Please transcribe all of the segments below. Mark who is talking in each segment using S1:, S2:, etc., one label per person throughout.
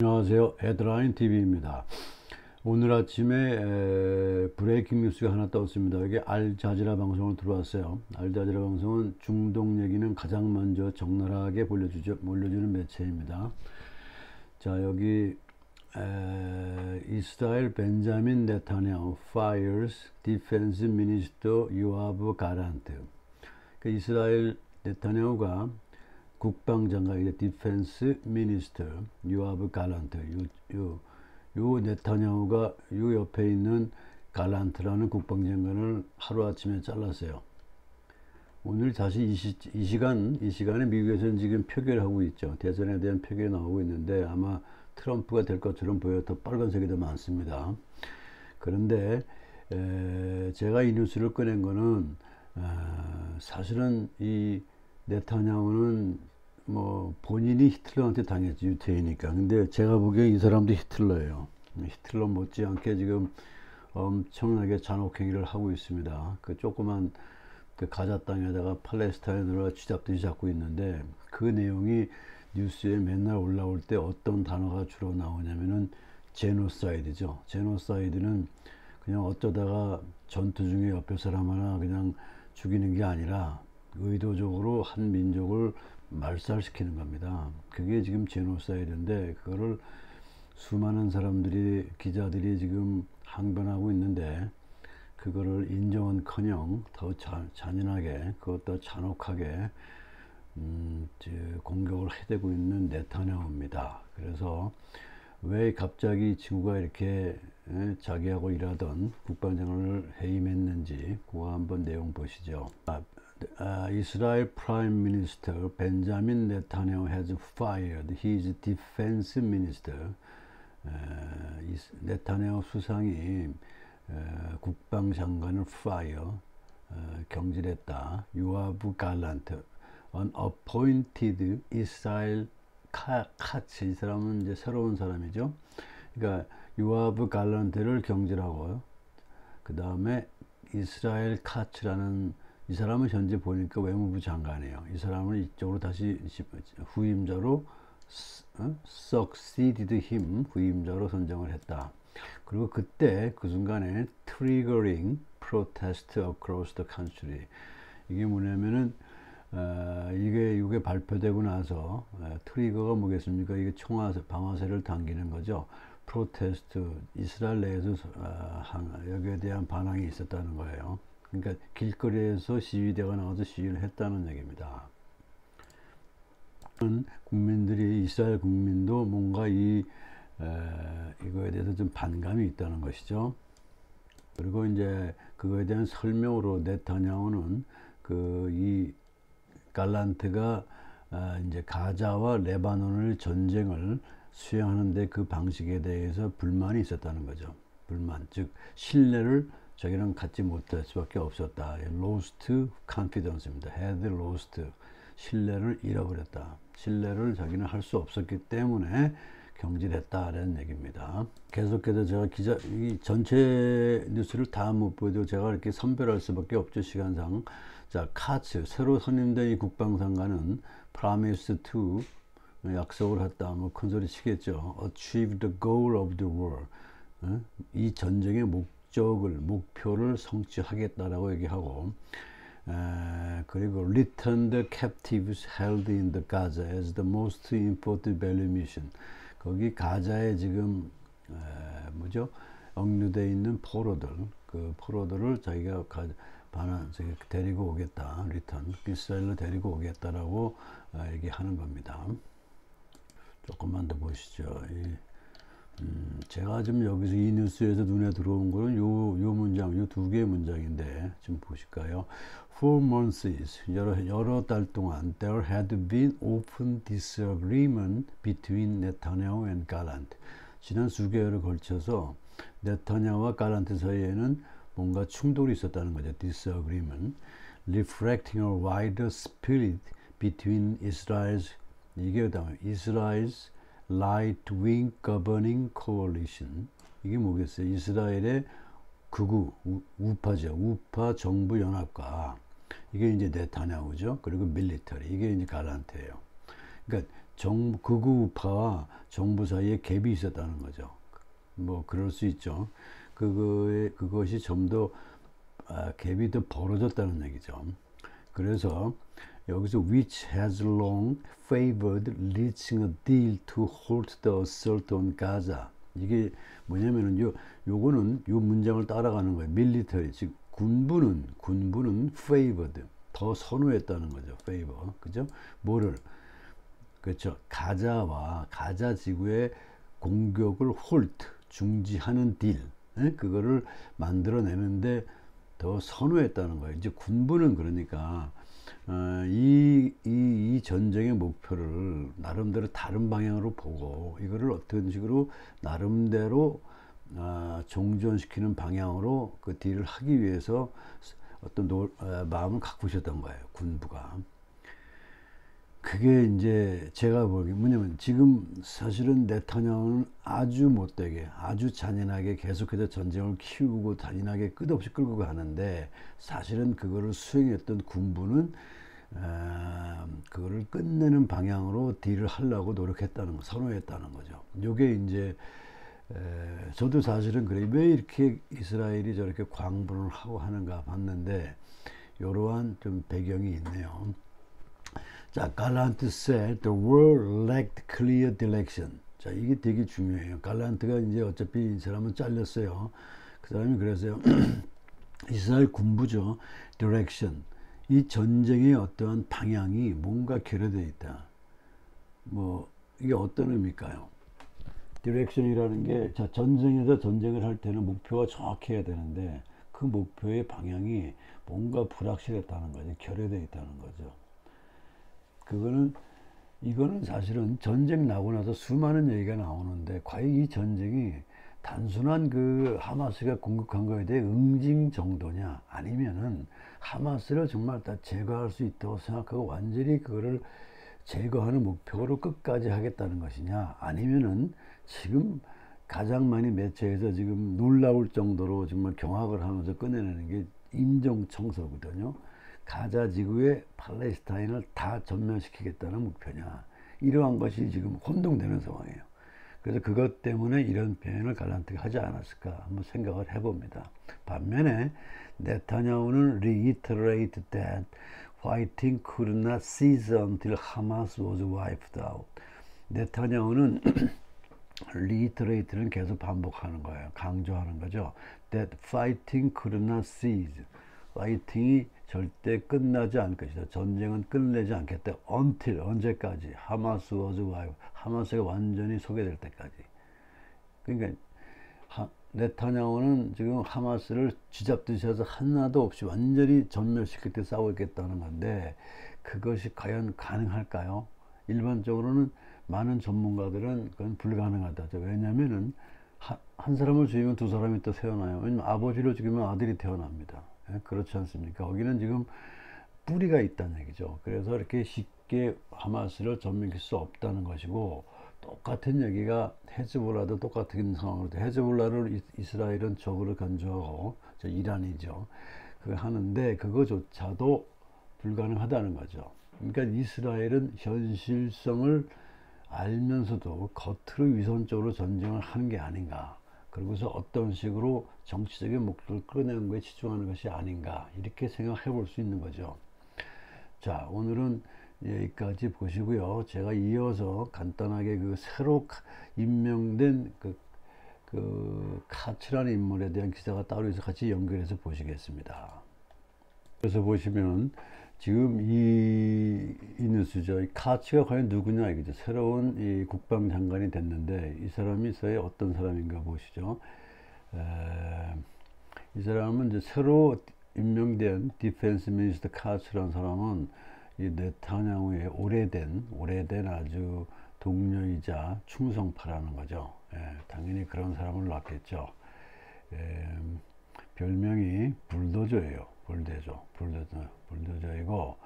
S1: 안녕하세요. 헤드라인 TV입니다. 오늘 아침에 브레이킹 뉴스가 하나 떴습니다. 이게 알자지라 방송으로 들어왔어요. 알자지라 방송은 중동 얘기는 가장 먼저 적나라하게 몰려주는 매체입니다. 자, 여기 이스라엘 벤자민 네타냐후 fires defense minister 요아브 가란트. 그 이스라엘 네타냐후가 국방장관, 디펜스 미니스터 요아브 갈란트, 요 네타냐후가 요 옆에 있는 갈란트라는 국방장관을 하루아침에 잘랐어요. 오늘 다시 이 시간에 미국에서는 지금 표결하고 있죠. 대선에 대한 표결이 나오고 있는데 아마 트럼프가 될 것처럼 보여. 더 빨간색이 더 많습니다. 그런데 제가 이 뉴스를 꺼낸 거는 사실은 이 네타냐후는 뭐 본인이 히틀러한테 당했지, 유태이니까. 근데 제가 보기에 이 사람도 히틀러예요. 히틀러 못지않게 지금 엄청나게 잔혹행위를 하고 있습니다. 그 조그만 그 가자 땅에다가 팔레스타인으로 쥐잡듯이 잡고 있는데, 그 내용이 뉴스에 맨날 올라올 때 어떤 단어가 주로 나오냐면은 제노사이드죠. 제노사이드는 그냥 어쩌다가 전투 중에 옆에 사람 하나 그냥 죽이는 게 아니라 의도적으로 한 민족을 말살시키는 겁니다. 그게 지금 제노사이드인데, 그거를 수많은 사람들이, 기자들이 지금 항변하고 있는데, 그거를 인정은커녕 더 잔인하게, 그것도 잔혹하게 공격을 해대고 있는 네타냐후입니다. 그래서 왜 갑자기 친구가 이렇게 자기하고 일하던 국방장관을 해임했는지 그거 한번 내용 보시죠. Israel Prime Minister Benjamin Netanyahu has fired his defense minister. 네타냐후 수상이 국방장관을 fire, 경질했다. 요아브 갈란트, an appointed Israel Katz. 이 사람은 이제 새로운 사람이죠. 그러니까 요아브 갈란트를 경질하고요. 그 다음에 이스라엘 카츠라는, 이 사람은 현재 보니까 외무부 장관이에요. 이 사람을 이쪽으로 다시 후임자로 succeeded him, 후임자로 선정을 했다. 그리고 그때 그 순간에 triggering protest across the country. 이게 뭐냐면은 이게 발표되고 나서 트리거가 뭐겠습니까? 이게 방아쇠를 당기는 거죠. 프로테스트, 이스라엘 내에서 여기에 대한 반항이 있었다는 거예요. 그러니까 길거리에서 시위대가 나와서 시위를 했다는 얘기입니다. 국민들이, 이스라엘 국민도 뭔가 이거에 대해서 좀 반감이 있다는 것이죠. 그리고 이제 그거에 대한 설명으로 네타냐후는 이 갈란트가 이제 가자와 레바논을 전쟁을 수행하는데 그 방식에 대해서 불만이 있었다는 거죠. 불만, 즉 신뢰를 자기는 갖지 못할 수밖에 없었다. lost confidence입니다. had lost, 신뢰를 잃어버렸다. 신뢰를 자기는 할 수 없었기 때문에 경질했다라는 얘기입니다. 계속해서 제가 이 전체 뉴스를 다 못 보여도 제가 이렇게 선별할 수밖에 없죠, 시간상. 자, 카츠, 새로 선임된 이 국방장관은 promise to, 약속을 했다, 뭐 큰 소리 치겠죠. achieve the goal of the war, 이 전쟁의 목표를 성취하겠다라고 얘기하고, 그리고 return the captives held in the Gaza as the most important value mission. 거기 가자에 지금 뭐죠? 억류되어 있는 포로들, 그 포로들을 자기가 데리고 오겠다, 리턴, 이스라엘로 데리고 오겠다라고 얘기하는 겁니다. 조금만 더 보시죠. 제가 지금 여기서 이 뉴스에서 눈에 들어온 거는 요 문장, 요 두 개의 문장인데 좀 보실까요? For months, 여러 달 동안 there had been open disagreement between Netanyahu and Gallant. 지난 수개월에 걸쳐서 네타냐후와 갈란트 사이에는 뭔가 충돌이 있었다는 거죠. disagreement, reflecting a wider split between Israel's, 이게 그다음에 Israel's right-wing governing coalition. 이게 뭐겠어요? 이스라엘의 극우, 우파죠. 우파 정부 연합과, 이게 이제 네타냐후죠. 그리고 밀리터리, 이게 이제 갈란트예요. 그러니까 극우 우파와 정부 사이에 갭이 있었다는 거죠. 뭐 그럴 수 있죠. 그것이 좀 더 갭이 더 벌어졌다는 얘기죠. 그래서 여기서 which has long favored reaching a deal to halt the assault on Gaza. 이게 뭐냐면은 요거는 요 문장을 따라가는 거예요. 밀리터리, 즉 군부는 favored, 더 선호했다는 거죠. favor, 그죠? 뭐를, 그렇죠. 가자와 가자 지구의 공격을 홀트, 중지하는 딜, 그거를 만들어내는데 더 선호했다는 거예요. 이제 군부는 그러니까 이 전쟁의 목표를 나름대로 다른 방향으로 보고 이거를 어떤 식으로 나름대로 종전시키는 방향으로 그 딜을 하기 위해서 어떤 마음을 갖고 있었던 거예요. 군부가. 그게 이제 제가 보기에 뭐냐면 지금 사실은 네타냐후는 아주 못되게 아주 잔인하게 계속해서 전쟁을 키우고 잔인하게 끝없이 끌고 가는데 사실은 그거를 수행했던 군부는 그거를 끝내는 방향으로 딜을 하려고 노력했다는 거, 선호했다는 거죠. 요게 이제 저도 사실은 그래, 왜 이렇게 이스라엘이 저렇게 광분을 하고 하는가 봤는데 이러한 좀 배경이 있네요. 자, 갈란트 said the world lacked clear direction. 자, 이게 되게 중요해요. 갈란트가 이제 어차피 이 사람은 잘렸어요. 그 사람이 그래서요. 이스라엘 군부죠. direction. 이 전쟁의 어떠한 방향이 뭔가 결여되어 있다. 뭐 이게 어떤 의미일까요? 디렉션이라는 게, 자, 전쟁에서 전쟁을 할 때는 목표가 정확해야 되는데 그 목표의 방향이 뭔가 불확실했다는 거죠. 결여되어 있다는 거죠. 이거는 사실은 전쟁 나고 나서 수많은 얘기가 나오는데 과연 이 전쟁이 단순한 그 하마스가 공격한 거에 대해 응징 정도냐, 아니면은 하마스를 정말 다 제거할 수 있다고 생각하고 완전히 그거를 제거하는 목표로 끝까지 하겠다는 것이냐, 아니면은 지금 가장 많이 매체에서 지금 놀라울 정도로 정말 경악을 하면서 꺼내내는 게 인종청소거든요. 가자 지구의 팔레스타인을 다 전멸시키겠다는 목표냐, 이러한 것이 지금 혼동되는 상황이에요. 그래서 그것 때문에 이런 표현을 갈란트가 하지 않았을까 한번 생각을 해봅니다. 반면에 네타냐후는 reiterate that fighting could not cease until Hamas was wiped out. 네타냐후는 reiterate는 계속 반복하는 거예요. 강조하는 거죠. That fighting could not cease. 파이팅이 절대 끝나지 않을 것이다. 전쟁은 끝내지 않겠다. until, 언제까지? 하마스 was wiped. 하마스가 완전히 소개될 때까지. 그러니까 네타냐후는 지금 하마스를 쥐잡듯이 해서 하나도 없이 완전히 전멸시킬 때 싸우겠다는 건데 그것이 과연 가능할까요? 일반적으로는 많은 전문가들은 그건 불가능하다. 왜냐면은 한 사람을 죽이면 두 사람이 또 태어나요. 왜냐면 아버지를 죽이면 아들이 태어납니다. 그렇지 않습니까? 거기는 지금 뿌리가 있다는 얘기죠. 그래서 이렇게 쉽게 하마스를 전멸시킬 수 없다는 것이고, 똑같은 얘기가 헤즈볼라도 똑같은 상황으로, 헤즈볼라를 이스라엘은 적으로 간주하고, 저 이란이죠. 그거 하는데 그거조차도 불가능하다는 거죠. 그러니까 이스라엘은 현실성을 알면서도 겉으로 위선적으로 전쟁을 하는 게 아닌가. 그러고서 어떤 식으로 정치적인 목표를 끌어내는 것에 집중하는 것이 아닌가, 이렇게 생각해 볼 수 있는 거죠. 자, 오늘은 여기까지 보시고요. 제가 이어서 간단하게 그 새로 임명된 그 카츠라는 인물에 대한 기사가 따로 있어 같이 연결해서 보시겠습니다. 그래서 보시면 지금 이 뉴스죠. 이 카츠가 과연 누구냐 이거죠. 새로운 이 국방장관이 됐는데 이 사람이 어떤 사람인가 보시죠. 이 사람은 이제 새로 임명된 디펜스 미니스터 카츠라는 사람은 이 네타냐후의 오래된 아주 동료이자 충성파라는 거죠. 당연히 그런 사람을 낳겠죠. 별명이 불도저예요. 불도저이고,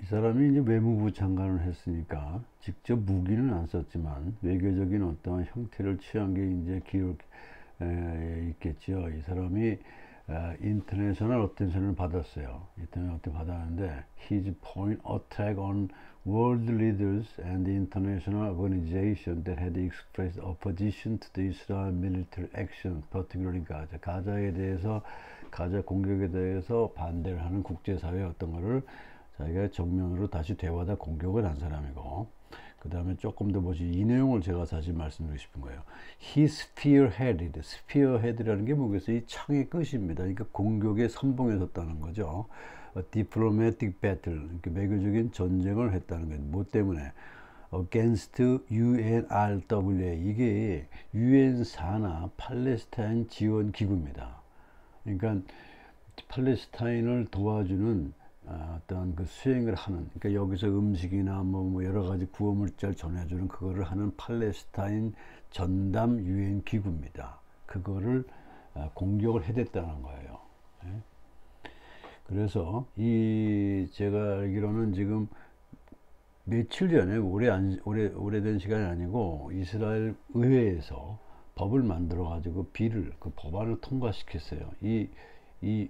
S1: 이 사람이 이제 외무부 장관을 했으니까 직접 무기는 안 썼지만 외교적인 어떤 형태를 취한 게 이제 있겠죠. 이 사람이 인터내셔널 어텐션을 받았어요. 인터내셔널 어텐션 받았는데 his point attack on world leaders and international organizations that had expressed opposition to the Israel military action, particularly Gaza. 가자에 대해서 가자 공격에 대해서 반대를 하는 국제사회의 어떤 거를 자기가 정면으로 다시 대화다 공격을 한 사람이고, 그 다음에 조금 더 보시 이 내용을 제가 사실 말씀드리고 싶은 거예요. He spearheaded. spearhead라는 게 뭐겠어요? 이 창의 끝입니다. 그러니까 공격의 선봉에 섰다는 거죠. A diplomatic battle. 그러니까 외교적인 전쟁을 했다는 거예요. 뭐 때문에? Against UNRWA. 이게 UN 산하 팔레스타인 지원 기구입니다. 그러니까 팔레스타인을 도와주는 어떤 그 수행을 하는, 그러니까 여기서 음식이나 뭐 여러 가지 구호 물자를 전해주는 그거를 하는 팔레스타인 전담 유엔 기구입니다. 그거를 공격을 해댔다는 거예요. 예? 그래서 이 제가 알기로는 지금 며칠 전에 오래된 시간이 아니고 이스라엘 의회에서 법을 만들어 가지고 그 법안을 통과시켰어요. 이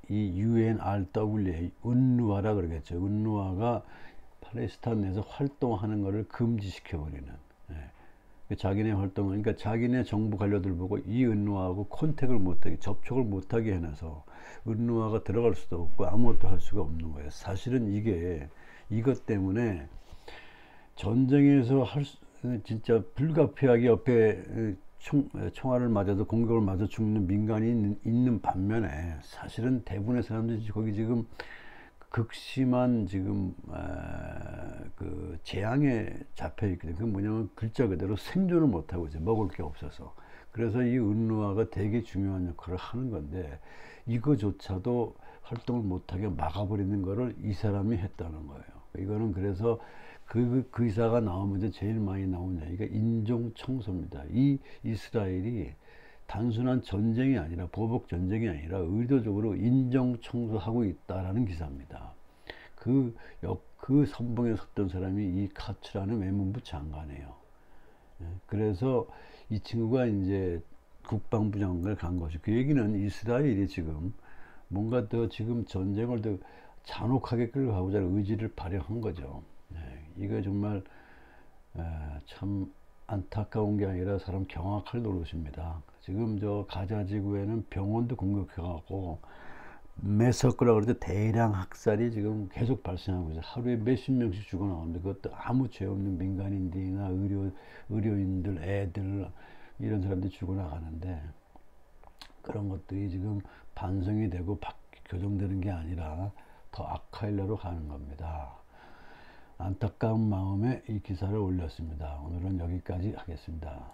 S1: UNRWA, 은루아라 그러겠죠. 은루아가 팔레스타인 내에서 활동하는 것을 금지시켜버리는. 예. 자기네 활동을, 그러니까 자기네 정부 관료들 보고 이 은루아하고 컨택을 못하게, 접촉을 못하게 해놔서 은루아가 들어갈 수도 없고 아무것도 할 수가 없는 거예요. 사실은 이것 때문에 전쟁에서 진짜 불가피하게 옆에 총알을 맞아도 공격을 맞아 죽는 민간이 있는 반면에 사실은 대부분의 사람들이 거기 지금 극심한 지금 그 재앙에 잡혀 있거든요. 그 뭐냐면 글자 그대로 생존을 못하고 이제 먹을 게 없어서. 그래서 이 은루화가 되게 중요한 역할을 하는 건데 이거조차도 활동을 못하게 막아버리는 거를 이 사람이 했다는 거예요. 이거는 그래서 그 의사가 나오면 이제 제일 많이 나오냐. 이게 인종 청소입니다. 이 이스라엘이 단순한 전쟁이 아니라 보복 전쟁이 아니라 의도적으로 인종 청소하고 있다라는 기사입니다. 그 선봉에 섰던 사람이 이 카츠라는 외무부 장관이에요. 그래서 이 친구가 이제 국방부 장관을 간 것이, 그 얘기는 이스라엘이 지금 뭔가 더 지금 전쟁을 더 잔혹하게 끌고 가고자 하는 의지를 발휘한 거죠. 이거 정말 참 안타까운 게 아니라 사람 경악할 노릇입니다. 지금 저 가자 지구에는 병원도 공격해갖고 매서크라 그러죠. 대량 학살이 지금 계속 발생하고 있어요. 하루에 몇십 명씩 죽어나오는데 그것도 아무 죄 없는 민간인들이나 의료인들, 애들 이런 사람들이 죽어나가는데, 그런 것들이 지금 반성이 되고 교정되는 게 아니라 더 악화의 일로 가는 겁니다. 안타까운 마음에 이 기사를 올렸습니다. 오늘은 여기까지 하겠습니다.